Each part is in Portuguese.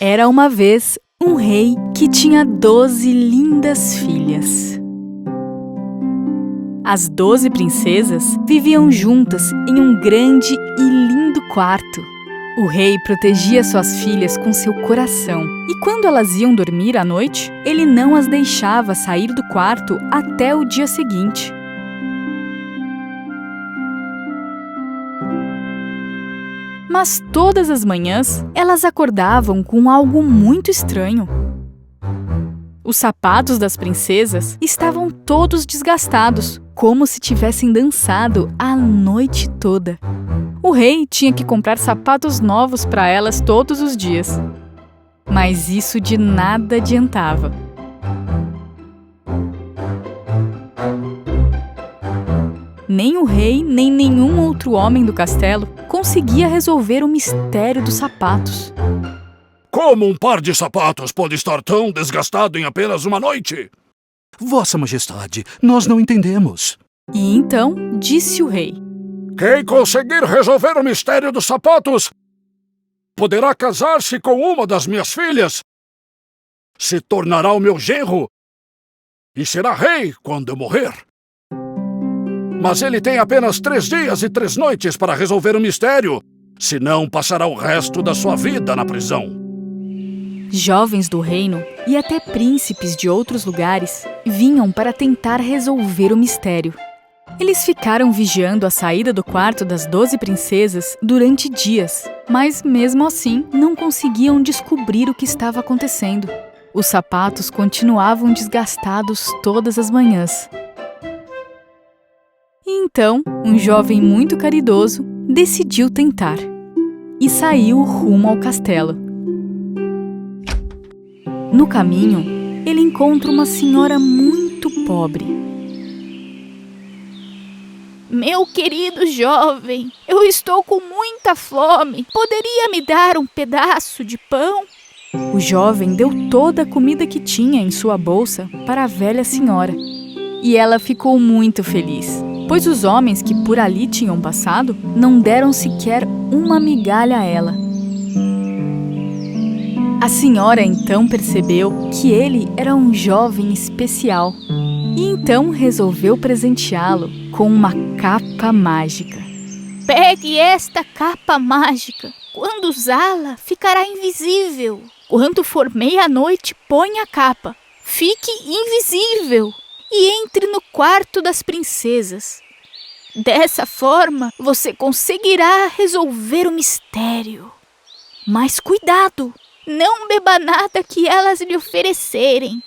Era uma vez um rei que tinha 12 lindas filhas. As 12 princesas viviam juntas em um grande e lindo quarto. O rei protegia suas filhas com seu coração, e quando elas iam dormir à noite, ele não as deixava sair do quarto até o dia seguinte. Mas todas as manhãs, elas acordavam com algo muito estranho. Os sapatos das princesas estavam todos desgastados, como se tivessem dançado a noite toda. O rei tinha que comprar sapatos novos para elas todos os dias. Mas isso de nada adiantava. Nem o rei, nem nenhum outro homem do castelo conseguia resolver o mistério dos sapatos. Como um par de sapatos pode estar tão desgastado em apenas uma noite? Vossa Majestade, nós não entendemos. E então disse o rei: Quem conseguir resolver o mistério dos sapatos poderá casar-se com uma das minhas filhas, se tornará o meu genro e será rei quando eu morrer. Mas ele tem apenas 3 dias e 3 noites para resolver o mistério, senão passará o resto da sua vida na prisão. Jovens do reino e até príncipes de outros lugares vinham para tentar resolver o mistério. Eles ficaram vigiando a saída do quarto das 12 princesas durante dias, mas mesmo assim não conseguiam descobrir o que estava acontecendo. Os sapatos continuavam desgastados todas as manhãs. E então, um jovem muito caridoso decidiu tentar e saiu rumo ao castelo. No caminho, ele encontra uma senhora muito pobre. Meu querido jovem, eu estou com muita fome. Poderia me dar um pedaço de pão? O jovem deu toda a comida que tinha em sua bolsa para a velha senhora. E ela ficou muito feliz, pois os homens que por ali tinham passado não deram sequer uma migalha a ela. A senhora então percebeu que ele era um jovem especial e então resolveu presenteá-lo com uma capa mágica. Pegue esta capa mágica. Quando usá-la, ficará invisível. Quando for meia-noite, ponha a capa. Fique invisível e entre no quarto das princesas. Dessa forma, você conseguirá resolver o mistério. Mas cuidado! Não beba nada que elas lhe oferecerem.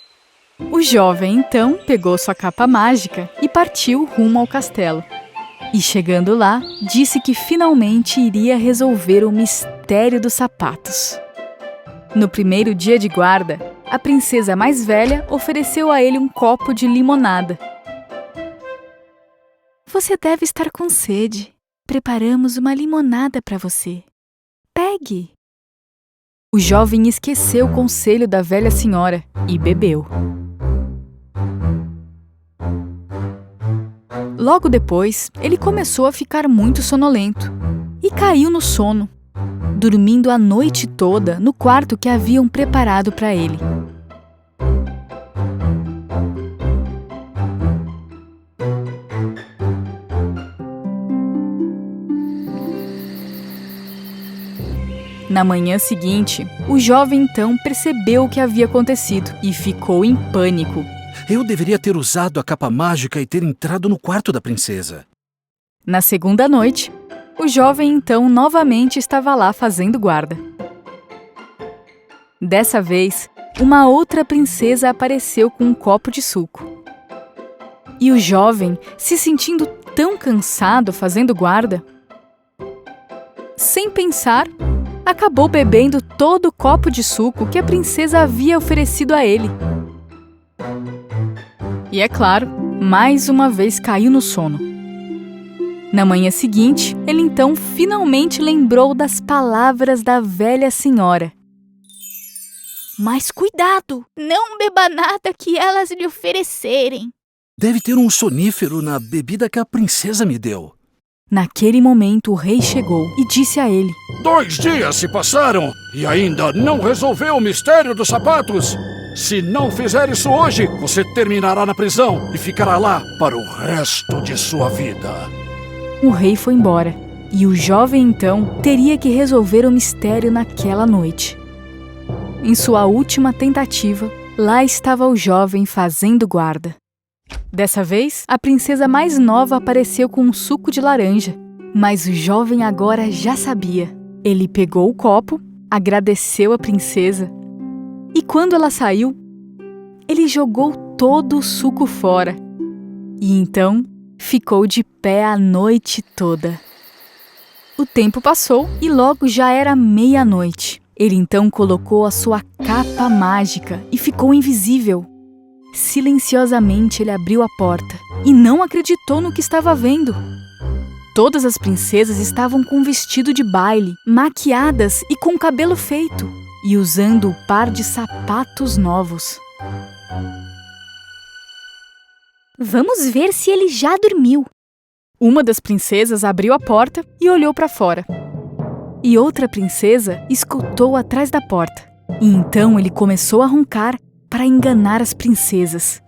O jovem então pegou sua capa mágica e partiu rumo ao castelo. E chegando lá, disse que finalmente iria resolver o mistério dos sapatos. No primeiro dia de guarda, a princesa mais velha ofereceu a ele um copo de limonada. Você deve estar com sede. Preparamos uma limonada para você. Pegue. O jovem esqueceu o conselho da velha senhora e bebeu. Logo depois, ele começou a ficar muito sonolento e caiu no sono, dormindo a noite toda no quarto que haviam preparado para ele. Na manhã seguinte, o jovem então percebeu o que havia acontecido e ficou em pânico. Eu deveria ter usado a capa mágica e ter entrado no quarto da princesa. Na segunda noite, o jovem então novamente estava lá fazendo guarda. Dessa vez, uma outra princesa apareceu com um copo de suco. E o jovem, se sentindo tão cansado fazendo guarda, sem pensar, acabou bebendo todo o copo de suco que a princesa havia oferecido a ele. E é claro, mais uma vez caiu no sono. Na manhã seguinte, ele então finalmente lembrou das palavras da velha senhora. Mas cuidado! Não beba nada que elas lhe oferecerem. Deve ter um sonífero na bebida que a princesa me deu. Naquele momento, o rei chegou e disse a ele: 2 dias se passaram e ainda não resolveu o mistério dos sapatos. Se não fizer isso hoje, você terminará na prisão e ficará lá para o resto de sua vida. O rei foi embora, e o jovem então teria que resolver o mistério naquela noite. Em sua última tentativa, lá estava o jovem fazendo guarda. Dessa vez, a princesa mais nova apareceu com um suco de laranja, mas o jovem agora já sabia. Ele pegou o copo, agradeceu a princesa, e quando ela saiu, ele jogou todo o suco fora, e então ficou de pé a noite toda. O tempo passou e logo já era meia-noite. Ele então colocou a sua capa mágica e ficou invisível. Silenciosamente ele abriu a porta e não acreditou no que estava vendo. Todas as princesas estavam com vestido de baile, maquiadas e com cabelo feito, e usando o par de sapatos novos. Vamos ver se ele já dormiu. Uma das princesas abriu a porta e olhou para fora. E outra princesa escutou atrás da porta. E então ele começou a roncar para enganar as princesas.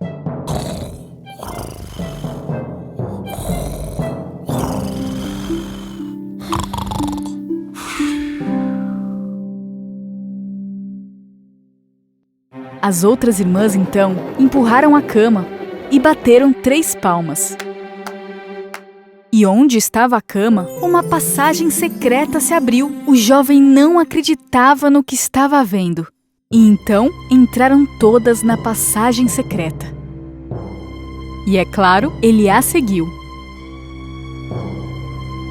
As outras irmãs, então, empurraram a cama e bateram 3 palmas. E onde estava a cama, uma passagem secreta se abriu. O jovem não acreditava no que estava vendo. E então entraram todas na passagem secreta. E é claro, ele a seguiu.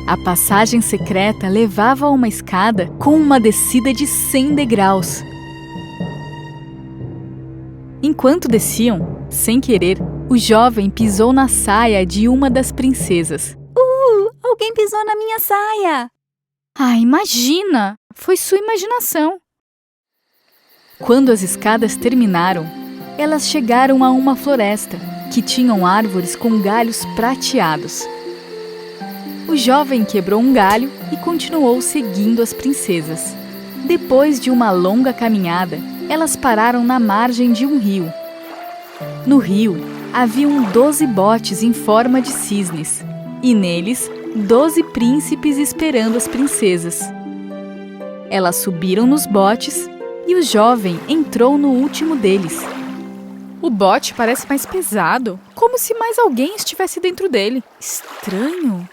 A passagem secreta levava a uma escada com uma descida de 100 degraus. Enquanto desciam, sem querer, o jovem pisou na saia de uma das princesas. Alguém pisou na minha saia. Ah, imagina! Foi sua imaginação. Quando as escadas terminaram, elas chegaram a uma floresta que tinham árvores com galhos prateados. O jovem quebrou um galho e continuou seguindo as princesas. Depois de uma longa caminhada, elas pararam na margem de um rio. No rio, haviam 12 botes em forma de cisnes, e neles, 12 príncipes esperando as princesas. Elas subiram nos botes e o jovem entrou no último deles. O bote parece mais pesado, como se mais alguém estivesse dentro dele. Estranho.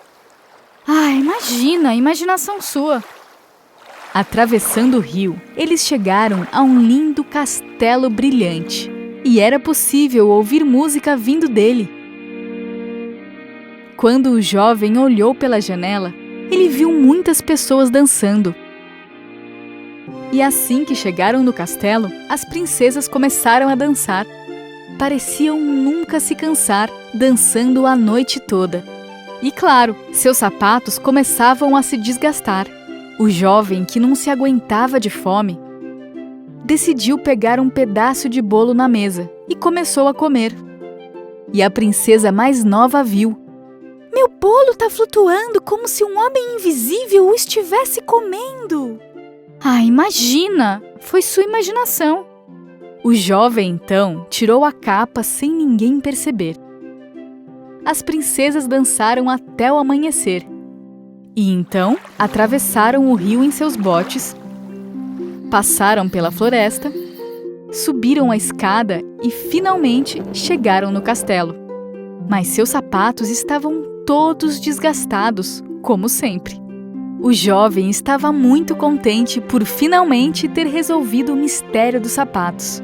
Ah, imagina, imaginação sua. Atravessando o rio, eles chegaram a um lindo castelo brilhante. E era possível ouvir música vindo dele. Quando o jovem olhou pela janela, ele viu muitas pessoas dançando. E assim que chegaram no castelo, as princesas começaram a dançar. Pareciam nunca se cansar, dançando a noite toda. E claro, seus sapatos começavam a se desgastar. O jovem, que não se aguentava de fome, decidiu pegar um pedaço de bolo na mesa e começou a comer. E a princesa mais nova viu. Meu bolo está flutuando como se um homem invisível o estivesse comendo. Ah, imagina! Foi sua imaginação. O jovem, então, tirou a capa sem ninguém perceber. As princesas dançaram até o amanhecer. E então, atravessaram o rio em seus botes, passaram pela floresta, subiram a escada e, finalmente, chegaram no castelo. Mas seus sapatos estavam todos desgastados, como sempre. O jovem estava muito contente por finalmente ter resolvido o mistério dos sapatos.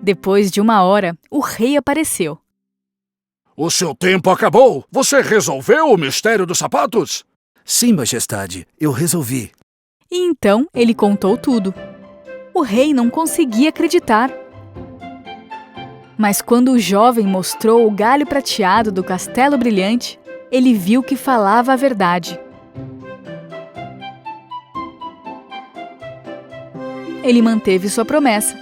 Depois de 1 hora, o rei apareceu. O seu tempo acabou. Você resolveu o mistério dos sapatos? Sim, majestade, eu resolvi. E então ele contou tudo. O rei não conseguia acreditar. Mas quando o jovem mostrou o galho prateado do castelo brilhante, ele viu que falava a verdade. Ele manteve sua promessa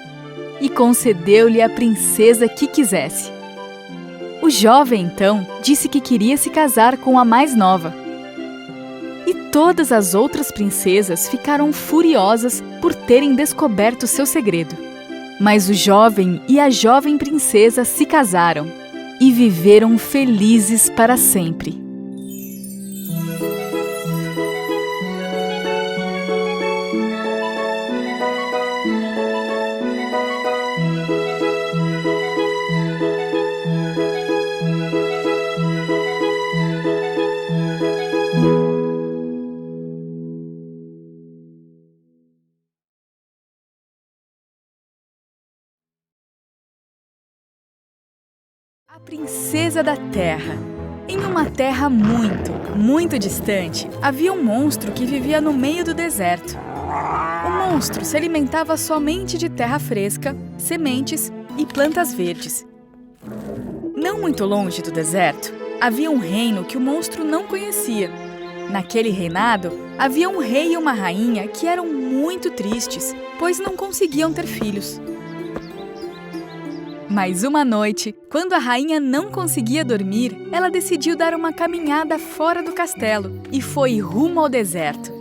e concedeu-lhe a princesa que quisesse. O jovem, então, disse que queria se casar com a mais nova. E todas as outras princesas ficaram furiosas por terem descoberto seu segredo. Mas o jovem e a jovem princesa se casaram e viveram felizes para sempre. A Princesa da Terra. Em uma terra muito distante, havia um monstro que vivia no meio do deserto. O monstro se alimentava somente de terra fresca, sementes e plantas verdes. Não muito longe do deserto, havia um reino que o monstro não conhecia. Naquele reinado, havia um rei e uma rainha que eram muito tristes, pois não conseguiam ter filhos. Mas uma noite, quando a rainha não conseguia dormir, ela decidiu dar uma caminhada fora do castelo e foi rumo ao deserto.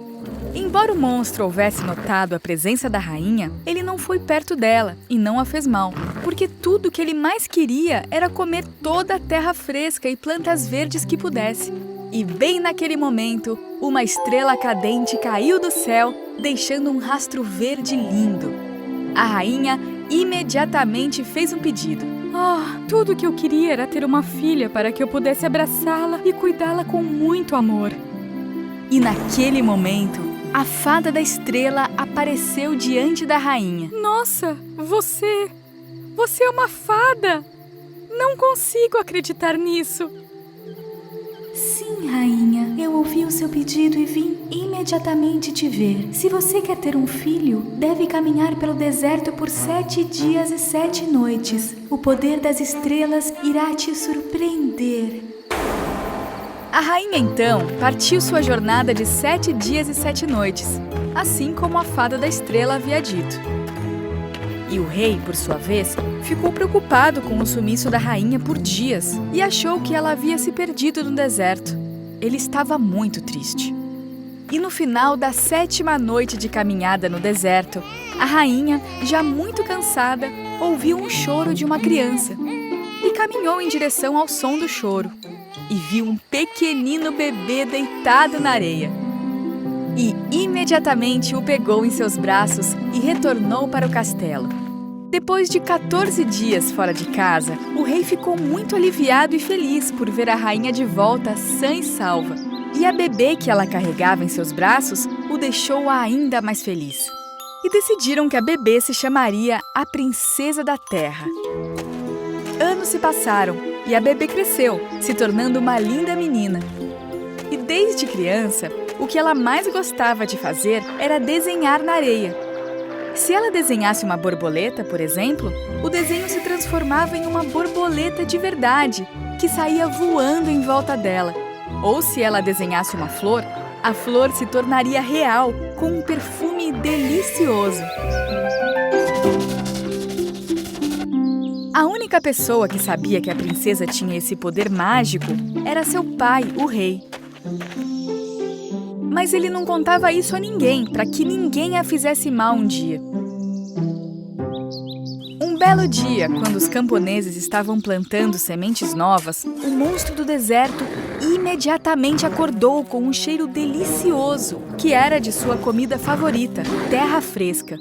Embora o monstro houvesse notado a presença da rainha, ele não foi perto dela e não a fez mal, porque tudo que ele mais queria era comer toda a terra fresca e plantas verdes que pudesse. E bem naquele momento, uma estrela cadente caiu do céu, deixando um rastro verde lindo. A rainha imediatamente fez um pedido. Tudo que eu queria era ter uma filha para que eu pudesse abraçá-la e cuidá-la com muito amor. E naquele momento, a fada da estrela apareceu diante da rainha. Nossa, você é uma fada! Não consigo acreditar nisso. Sim, rainha, eu ouvi o seu pedido e vim imediatamente te ver. Se você quer ter um filho, deve caminhar pelo deserto por 7 dias e 7 noites. O poder das estrelas irá te surpreender. A rainha, então, partiu sua jornada de 7 dias e 7 noites, assim como a fada da estrela havia dito. E o rei, por sua vez, ficou preocupado com o sumiço da rainha por dias e achou que ela havia se perdido no deserto. Ele estava muito triste. E no final da 7ª noite de caminhada no deserto, a rainha, já muito cansada, ouviu um choro de uma criança e caminhou em direção ao som do choro e viu um pequenino bebê deitado na areia. E imediatamente o pegou em seus braços e retornou para o castelo. Depois de 14 dias fora de casa, o rei ficou muito aliviado e feliz por ver a rainha de volta sã e salva. E a bebê que ela carregava em seus braços o deixou ainda mais feliz. E decidiram que a bebê se chamaria a Princesa da Terra. Anos se passaram e a bebê cresceu, se tornando uma linda menina. E desde criança, o que ela mais gostava de fazer era desenhar na areia. Se ela desenhasse uma borboleta, por exemplo, o desenho se transformava em uma borboleta de verdade, que saía voando em volta dela. Ou se ela desenhasse uma flor, a flor se tornaria real, com um perfume delicioso. A única pessoa que sabia que a princesa tinha esse poder mágico era seu pai, o rei. Mas ele não contava isso a ninguém, para que ninguém a fizesse mal um dia. Um belo dia, quando os camponeses estavam plantando sementes novas, o monstro do deserto imediatamente acordou com um cheiro delicioso, que era de sua comida favorita, terra fresca.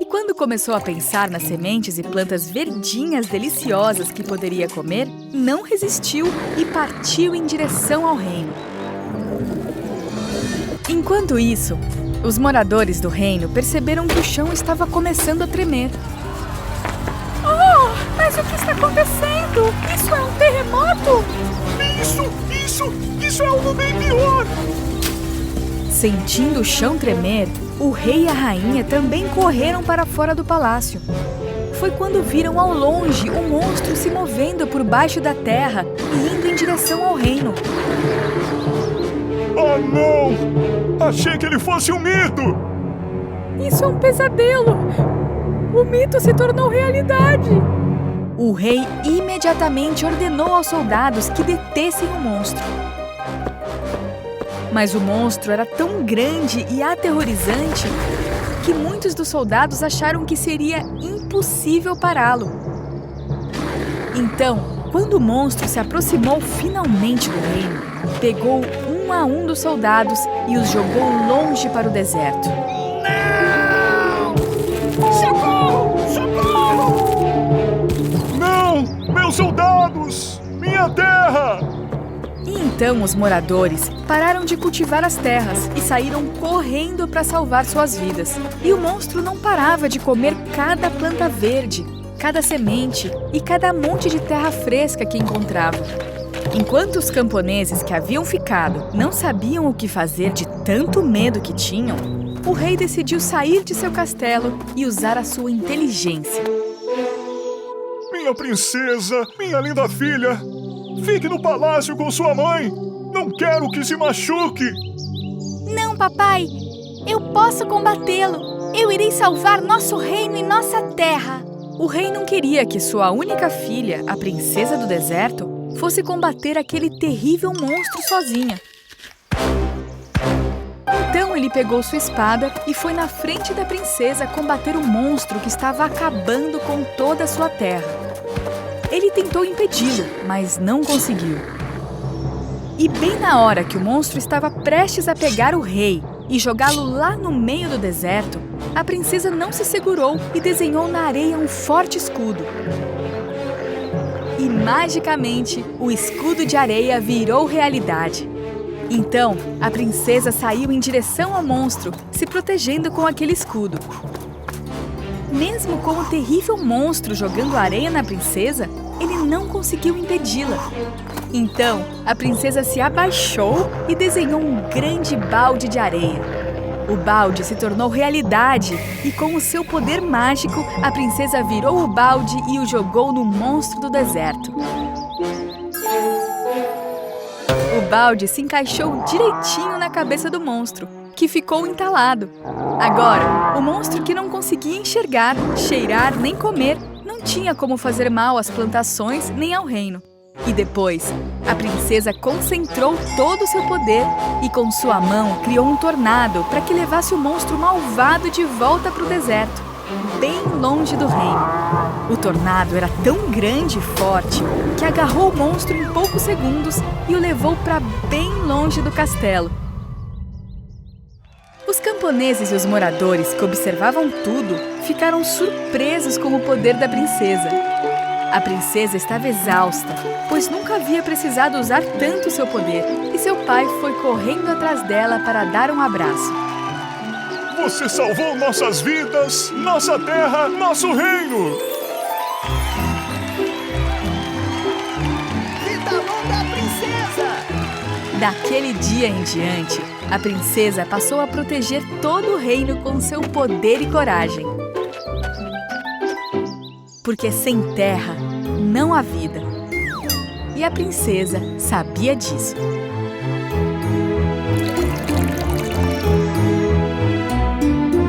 E quando começou a pensar nas sementes e plantas verdinhas deliciosas que poderia comer, não resistiu e partiu em direção ao reino. Enquanto isso, os moradores do reino perceberam que o chão estava começando a tremer. Mas o que está acontecendo? Isso é um terremoto? Isso é algo bem pior! Sentindo o chão tremer, o rei e a rainha também correram para fora do palácio. Foi quando viram ao longe um monstro se movendo por baixo da terra e indo em direção ao reino. Oh, não! Achei que ele fosse um mito! Isso é um pesadelo! O mito se tornou realidade! O rei imediatamente ordenou aos soldados que detessem o monstro. Mas o monstro era tão grande e aterrorizante que muitos dos soldados acharam que seria impossível pará-lo. Então, quando o monstro se aproximou finalmente do reino, pegou um a um dos soldados e os jogou longe para o deserto. Socorro! Socorro! Não! Meus soldados! Minha terra! E então os moradores pararam de cultivar as terras e saíram correndo para salvar suas vidas. E o monstro não parava de comer cada planta verde, cada semente e cada monte de terra fresca que encontrava. Enquanto os camponeses que haviam ficado não sabiam o que fazer de tanto medo que tinham, o rei decidiu sair de seu castelo e usar a sua inteligência. Minha princesa, minha linda filha, fique no palácio com sua mãe. Não quero que se machuque. Não, papai. Eu posso combatê-lo. Eu irei salvar nosso reino e nossa terra. O rei não queria que sua única filha, a princesa do deserto, fosse combater aquele terrível monstro sozinha. Então ele pegou sua espada e foi na frente da princesa combater o monstro que estava acabando com toda a sua terra. Ele tentou impedi-lo, mas não conseguiu. E bem na hora que o monstro estava prestes a pegar o rei e jogá-lo lá no meio do deserto, a princesa não se segurou e desenhou na areia um forte escudo. E magicamente, o escudo de areia virou realidade. Então, a princesa saiu em direção ao monstro, se protegendo com aquele escudo. Mesmo com o terrível monstro jogando areia na princesa, ele não conseguiu impedi-la. Então, a princesa se abaixou e desenhou um grande balde de areia. O balde se tornou realidade e, com o seu poder mágico, a princesa virou o balde e o jogou no monstro do deserto. O balde se encaixou direitinho na cabeça do monstro, que ficou entalado. Agora, o monstro que não conseguia enxergar, cheirar nem comer, não tinha como fazer mal às plantações nem ao reino. E depois, a princesa concentrou todo o seu poder e com sua mão criou um tornado para que levasse o monstro malvado de volta para o deserto, bem longe do reino. O tornado era tão grande e forte que agarrou o monstro em poucos segundos e o levou para bem longe do castelo. Os camponeses e os moradores que observavam tudo ficaram surpresos com o poder da princesa. A princesa estava exausta, pois nunca havia precisado usar tanto seu poder, e seu pai foi correndo atrás dela para dar um abraço. Você salvou nossas vidas, nossa terra, nosso reino! Vida longa, princesa! Daquele dia em diante, a princesa passou a proteger todo o reino com seu poder e coragem. Porque sem terra não há vida. E a princesa sabia disso.